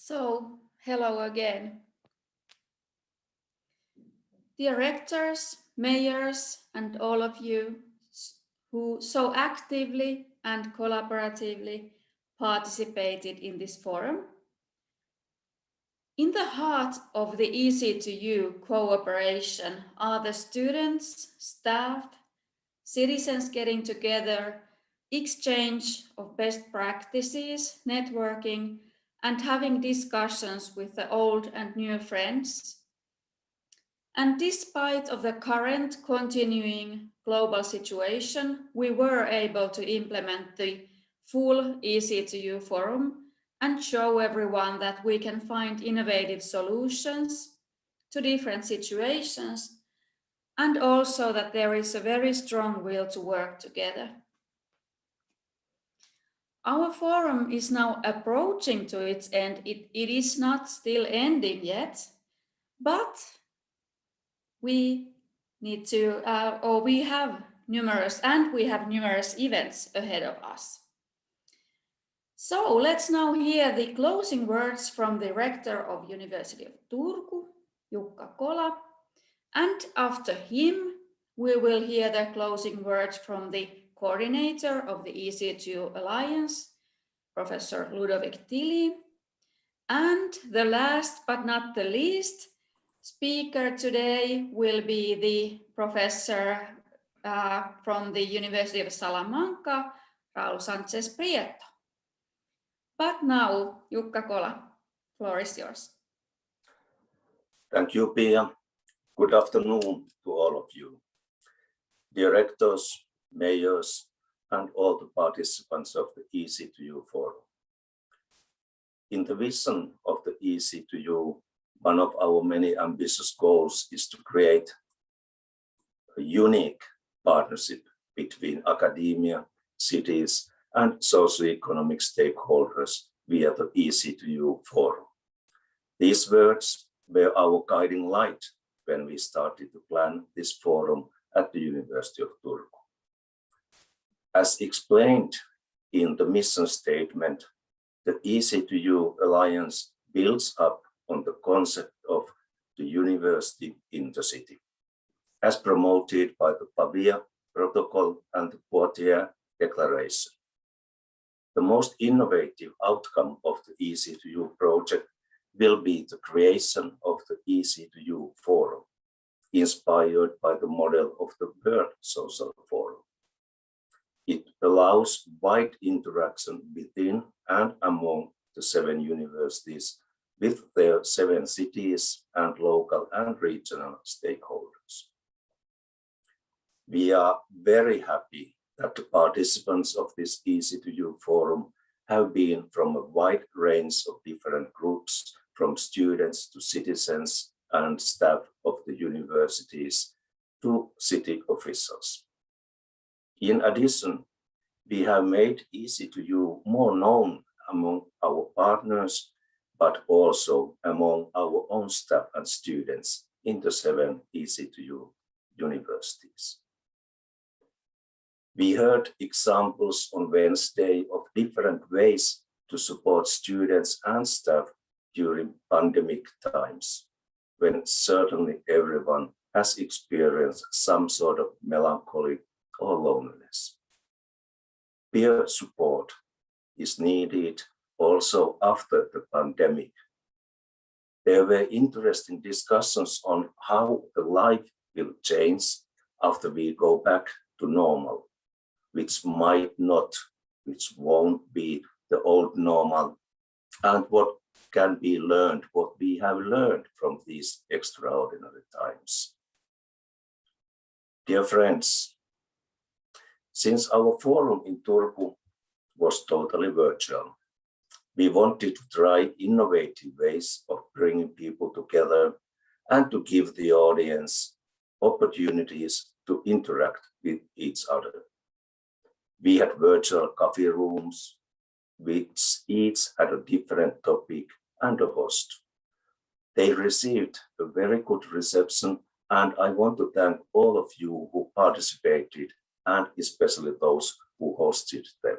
So, hello again. Dear rectors, mayors, and all of you who so actively and collaboratively participated in this forum. In the heart of the Ecu2U cooperation are the students, staff, citizens getting together, exchange of best practices, networking, and having discussions with the old and new friends. And despite of the current continuing global situation, we were able to implement the full Ecu2U Forum and show everyone that we can find innovative solutions to different situations, and also that there is a very strong will to work together. Our forum is now approaching to its end. It is not still ending yet, but we need to, we have numerous events ahead of us. So let's now hear the closing words from the Rector of University of Turku, Jukka Kola, and after him, we will hear the closing words from the coordinator of the Ecu2U Alliance, Professor Ludovic Thilly, and the last but not the least speaker today will be the professor from the University of Salamanca, Raul Sanchez Prieto. But now, Jukka Kola, floor is yours. Thank you, Piia. Good afternoon to all of you. Dear rectors, mayors, and all the participants of the Ecu2U Forum. In the vision of the Ecu2U, one of our many ambitious goals is to create a unique partnership between academia, cities, and socioeconomic stakeholders via the Ecu2U Forum. These words were our guiding light when we started to plan this forum at the University of Turku. As explained in the mission statement, the Ecu2U Alliance builds up on the concept of the university in the city, as promoted by the Piia Protocol and the Poitiers Declaration. The most innovative outcome of the Ecu2U project will be the creation of the Ecu2U Forum, inspired by the model of the World Social Forum. It allows wide interaction within and among the 7 universities with their 7 cities and local and regional stakeholders. We are very happy that the participants of this Ecu2U Forum have been from a wide range of different groups, from students to citizens and staff of the universities to city officials. In addition, we have made Ecu2U more known among our partners, but also among our own staff and students in the 7 Ecu2U universities. We heard examples on Wednesday of different ways to support students and staff during pandemic times, when certainly everyone has experienced some sort of melancholy or loneliness. Peer support is needed also after the pandemic. There were interesting discussions on how the life will change after we go back to normal, which won't be the old normal, and what can be learned, what we have learned from these extraordinary times. Dear friends, since our forum in Turku was totally virtual, we wanted to try innovative ways of bringing people together and to give the audience opportunities to interact with each other. We had virtual coffee rooms, which each had a different topic and a host. They received a very good reception, and I want to thank all of you who participated, and especially those who hosted them.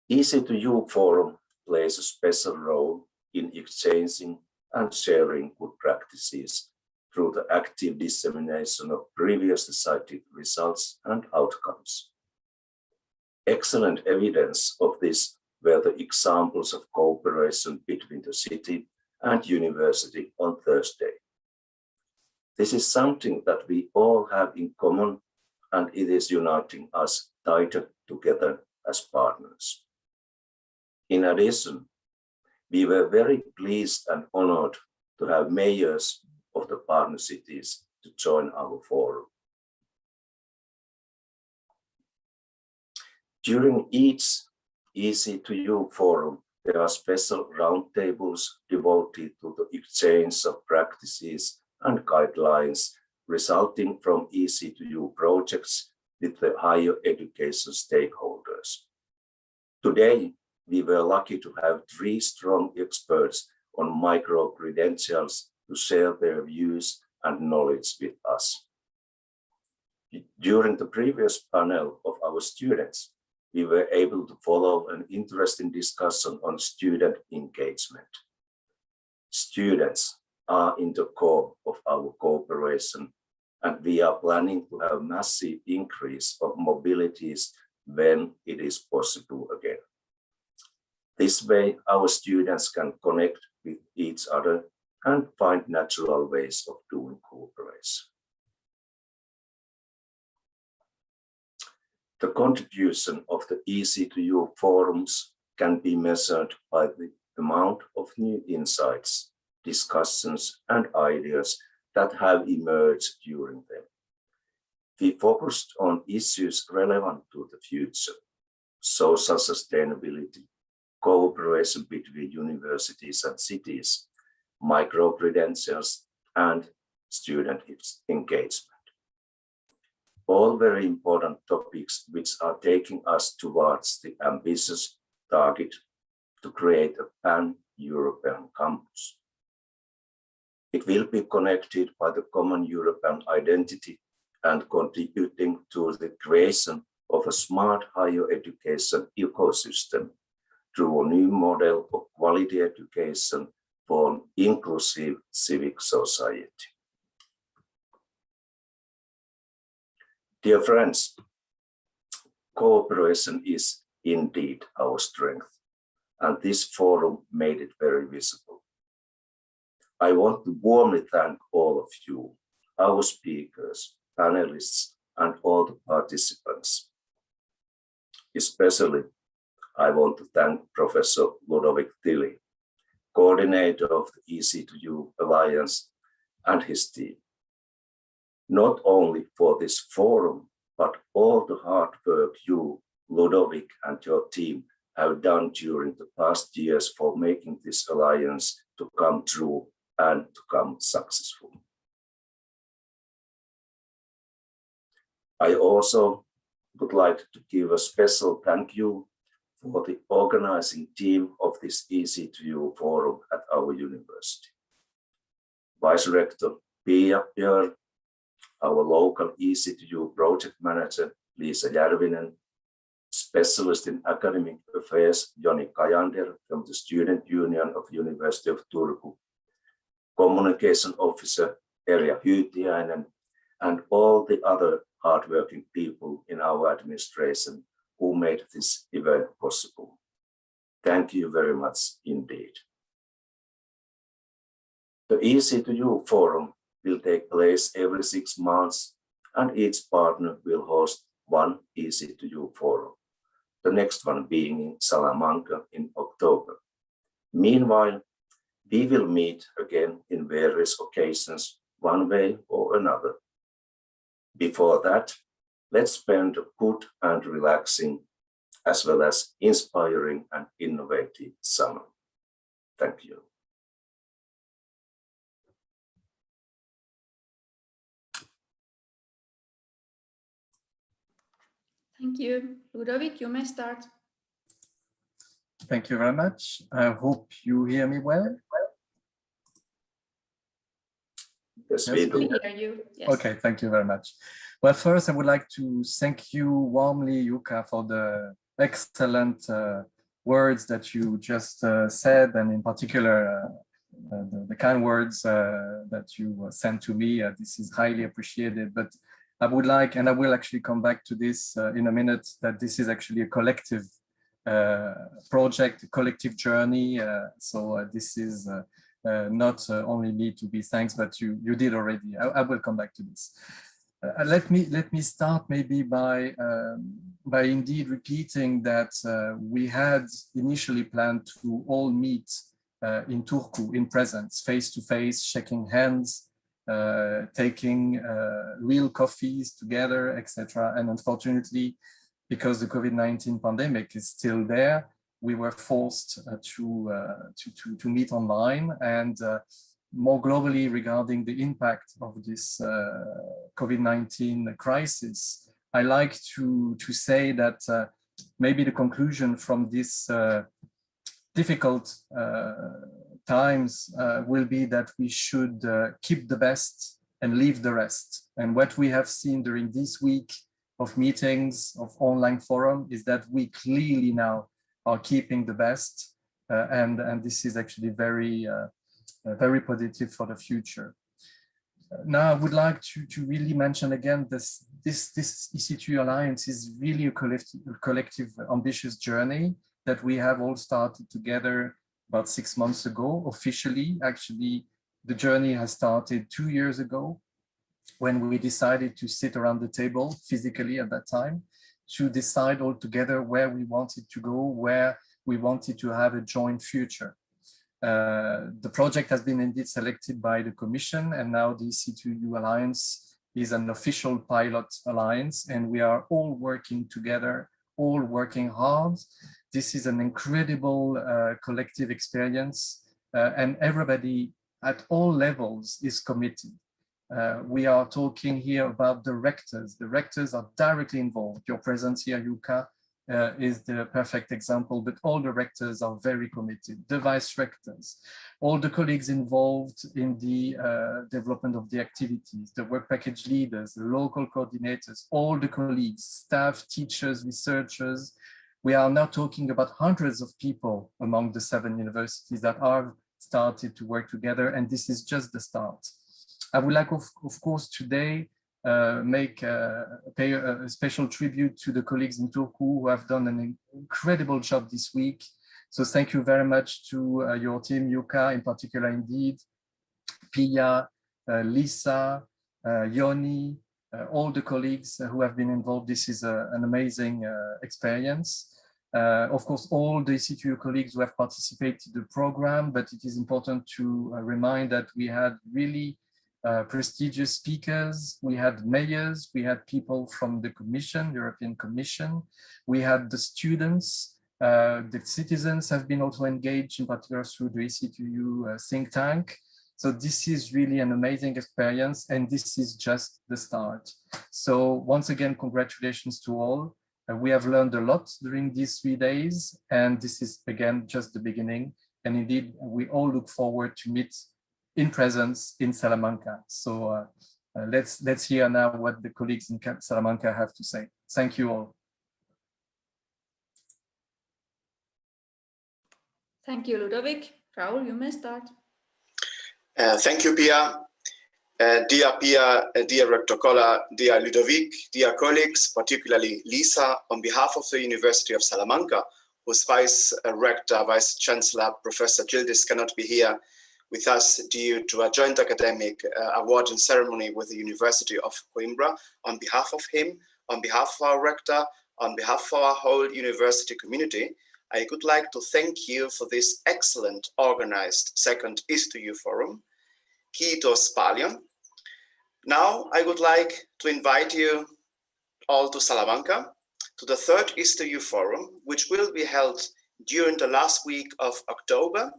Ecu2U Forum plays a special role in exchanging and sharing good practices through the active dissemination of previously cited results and outcomes. Excellent evidence of this were the examples of cooperation between the city and university on Thursday. This is something that we all have in common, and it is uniting us tighter together as partners. In addition, we were very pleased and honored to have mayors of the partner cities to join our forum. During each Ecu2U Forum, there are special roundtables devoted to the exchange of practices and guidelines resulting from Ecu2U projects with the higher education stakeholders. Today, we were lucky to have 3 strong experts on micro-credentials to share their views and knowledge with us. During the previous panel of our students, we were able to follow an interesting discussion on student engagement. Students are in the core of our cooperation, and we are planning to have massive increase of mobilities when it is possible again. This way, our students can connect with each other and find natural ways of doing cooperation. The contribution of the Ecu2U forums can be measured by the amount of new insights, discussions, and ideas that have emerged during them. We focused on issues relevant to the future: social sustainability, cooperation between universities and cities, micro-credentials, and student engagement. All very important topics which are taking us towards the ambitious target to create a pan-European campus. It will be connected by the common European identity and contributing to the creation of a smart higher education ecosystem through a new model of quality education for an inclusive civic society. Dear friends, cooperation is indeed our strength, and this forum made it very visible. I want to warmly thank all of you, our speakers, panelists, and all the participants. Especially, I want to thank Professor Ludovic Thilly, coordinator of the Ecu2U Alliance, and his team. Not only for this forum, but all the hard work you, Ludovic, and your team have done during the past years for making this alliance to come true and to come successful. I also would like to give a special thank you for the organizing team of this Ecu2U Forum at our university. Vice-Rector Piia, Björn, our local Ecu2U project manager, Liisa Järvinen, specialist in academic affairs, Joni Kajander from the Student Union of University of Turku, communication officer, Erja Hyytiäinen, and all the other hardworking people in our administration who made this event possible. Thank you very much indeed. The Ecu2U Forum will take place every 6 months, and each partner will host one Ecu2U Forum, the next one being in Salamanca in October. Meanwhile, we will meet again in various occasions, one way or another. Before that, let's spend a good and relaxing, as well as inspiring and innovative summer. Thank you. Thank you. Ludovic, you may start. Thank you very much. I hope you hear me well. Yes, We hear you. Yes. Okay, thank you very much. Well, first, I would like to thank you warmly, Jukka, for the excellent words that you just said, and in particular, the kind words that you sent to me. This is highly appreciated, but I would like, and I will actually come back to this in a minute, that this is actually a collective project, a collective journey. So this is not only me to be thanks, but you did already. I will come back to this. Let me start maybe by indeed repeating that we had initially planned to all meet in Turku in presence, face to face, shaking hands, taking real coffees together, etc. And unfortunately, because the COVID-19 pandemic is still there, we were forced to meet online. And more globally, regarding the impact of this COVID-19 crisis, I like to say that maybe the conclusion from this difficult times will be that we should keep the best and leave the rest. And what we have seen during this week of meetings, of online forum, is that we clearly now are keeping the best. And this is actually very positive for the future. Now, I would like to really mention again this Ecu2U Alliance is really a collective ambitious journey that we have all started together about 6 months ago. Officially, actually, the journey has started 2 years ago, when we decided to sit around the table physically at that time to decide all together where we wanted to go, where we wanted to have a joint future. The project has been indeed selected by the Commission, and now the Ecu2U Alliance is an official pilot alliance, and we are all working together, all working hard. This is an incredible collective experience, and everybody at all levels is committed. We are talking here about the rectors. The rectors are directly involved. Your presence here, Jukka, is the perfect example, but all the rectors are very committed. The vice-rectors, all the colleagues involved in the development of the activities, the work package leaders, the local coordinators, all the colleagues, staff, teachers, researchers. We are now talking about hundreds of people among the 7 universities that are started to work together, and this is just the start. I would like, of course, today pay a special tribute to the colleagues in Turku who have done an incredible job this week. So thank you very much to your team, Jukka, in particular, indeed, Piia, Lisa, Yoni, all the colleagues who have been involved. This is an amazing experience. Of course, all the Ecu2U colleagues who have participated in the program, but it is important to remind that we had really prestigious speakers, we had mayors, we had people from the Commission, European Commission, we had the students, the citizens have been also engaged, in particular through the Ecu2U think tank. So this is really an amazing experience, and this is just the start. So once again, congratulations to all. We have learned a lot during these 3 days, and this is again just the beginning. And indeed, we all look forward to meet in presence in Salamanca. So let's hear now what the colleagues in Salamanca have to say. Thank you all. Thank you, Ludovic. Raul, you may start. Thank you, Piia. Dear Piia, dear Rector Kola, dear Ludovic, dear colleagues, particularly Lisa, on behalf of the University of Salamanca, whose Vice-Rector, Vice-Chancellor, Professor Yildiz cannot be here with us due to a joint academic awarding ceremony with the University of Coimbra. On behalf of him, on behalf of our rector, on behalf of our whole university community, I would like to thank you for this excellent organized second Ecu2U Forum. Kiitos paljon. Now I would like to invite you all to Salamanca, to the third Ecu2U Forum, which will be held during the last week of October.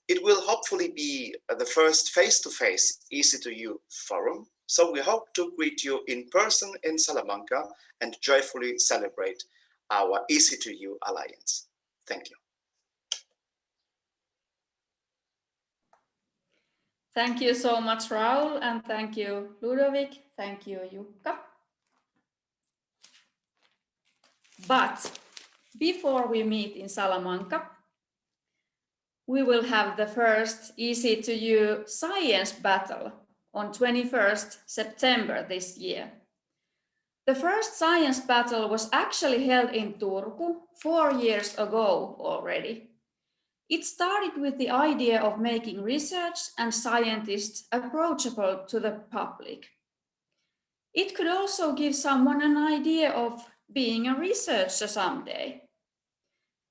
It will hopefully be the first face-to-face Ecu2U Forum, so we hope to greet you in person in Salamanca and joyfully celebrate our Ecu2U Alliance. Thank you. Thank you so much, Raul, and thank you, Ludovic. Thank you, Jukka. But before we meet in Salamanca, we will have the first Ecu2U science battle on 21st September this year. The first science battle was actually held in Turku 4 years ago already. It started with the idea of making research and scientists approachable to the public. It could also give someone an idea of being a researcher someday.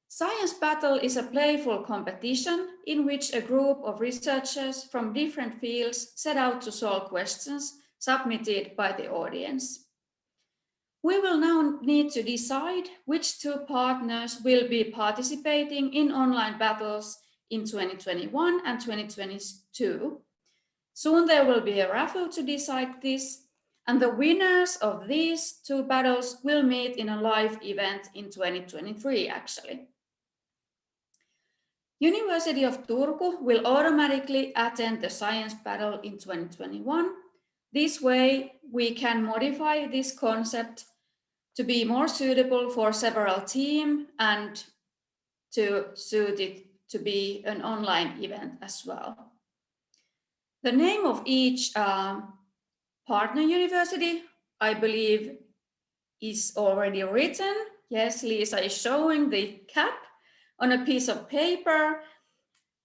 Science Battle is a playful competition in which a group of researchers from different fields set out to solve questions submitted by the audience. We will now need to decide which 2 partners will be participating in online battles in 2021 and 2022. Soon there will be a raffle to decide this, and the winners of these 2 battles will meet in a live event in 2023 actually. University of Turku will automatically attend the science battle in 2021. This way we can modify this concept to be more suitable for several teams and to suit it to be an online event as well. The name of each partner university, I believe, is already written. Yes, Lisa is showing the cap on a piece of paper.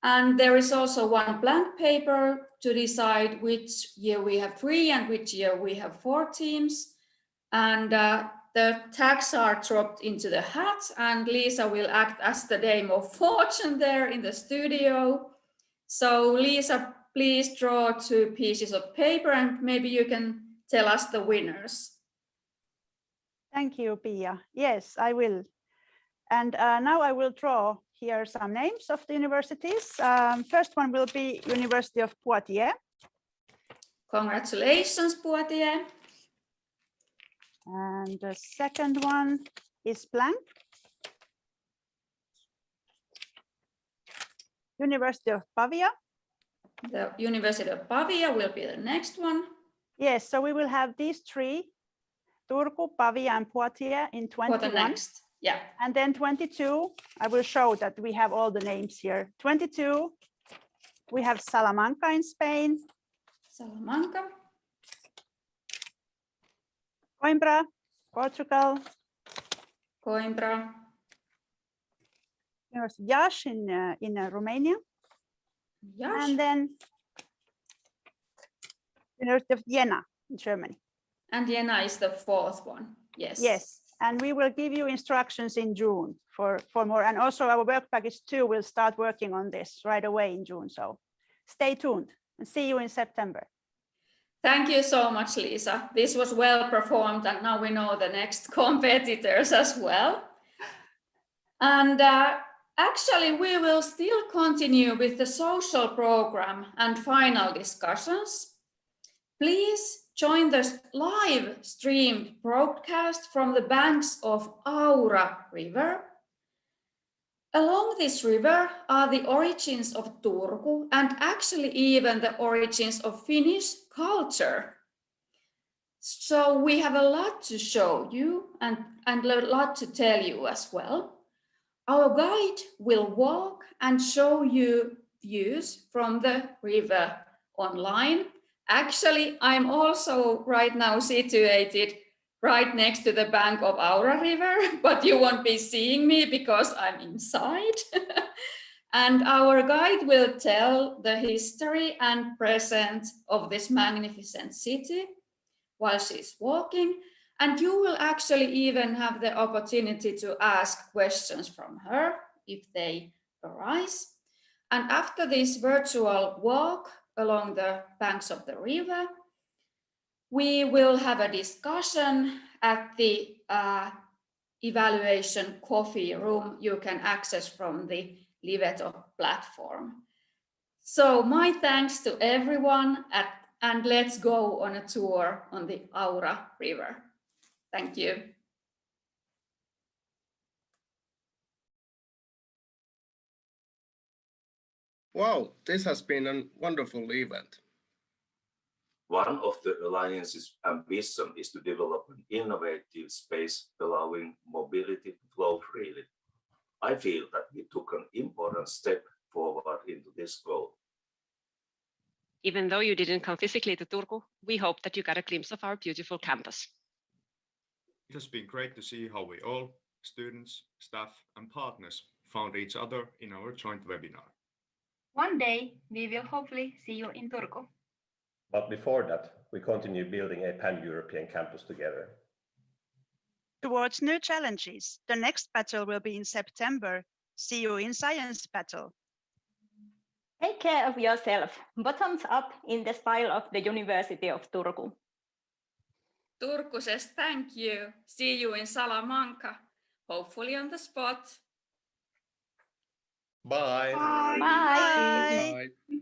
And there is also one blank paper to decide which year we have 3 and which year we have 4 teams. And the tags are dropped into the hat, and Lisa will act as the Dame of Fortune there in the studio. So Lisa, please draw 2 pieces of paper and maybe you can tell us the winners. Thank you, Piia. Yes, I will. And now I will draw here some names of the universities. First one will be University of Poitiers. Congratulations, Poitiers. And the second one is blank. University of Pavia. The University of Pavia will be the next one. Yes, so we will have these 3, Turku, Pavia, and Poitiers in 21. For the next, yeah. And then 22, I will show that we have all the names here. 22, we have Salamanca in Spain. Salamanca. Coimbra, Portugal. Coimbra. Iași in Romania. Iași. And then University of Jena in Germany. And Jena is the 4th one. Yes. Yes, and we will give you instructions in June for more. And also our work package 2 will start working on this right away in June. So stay tuned and see you in September. Thank you so much, Lisa. This was well performed, and now we know the next competitors as well. And actually, we will still continue with the social program and final discussions. Please join the live streamed broadcast from the banks of Aura River. Along this river are the origins of Turku and actually even the origins of Finnish culture. So we have a lot to show you and a lot to tell you as well. Our guide will walk and show you views from the river online. Actually, I'm also right now situated right next to the bank of Aura River, but you won't be seeing me because I'm inside. And our guide will tell the history and present of this magnificent city while she's walking. And you will actually even have the opportunity to ask questions from her if they arise. And after this virtual walk along the banks of the river, we will have a discussion at the evaluation coffee room you can access from the Liveto platform. So my thanks to everyone and let's go on a tour on the Aura River. Thank you. Wow, this has been a wonderful event. One of the Alliance's ambition is to develop an innovative space allowing mobility to flow freely. I feel that we took an important step forward into this goal. Even though you didn't come physically to Turku, we hope that you got a glimpse of our beautiful campus. It has been great to see how we all, students, staff, and partners, found each other in our joint webinar. One day, we will hopefully see you in Turku. But before that, we continue building a pan-European campus together. Towards new challenges, the next battle will be in September. See you in Science Battle. Take care of yourself. Bottoms up in the style of the University of Turku. Turku says thank you. See you in Salamanca. Hopefully on the spot. Bye. Bye. Bye.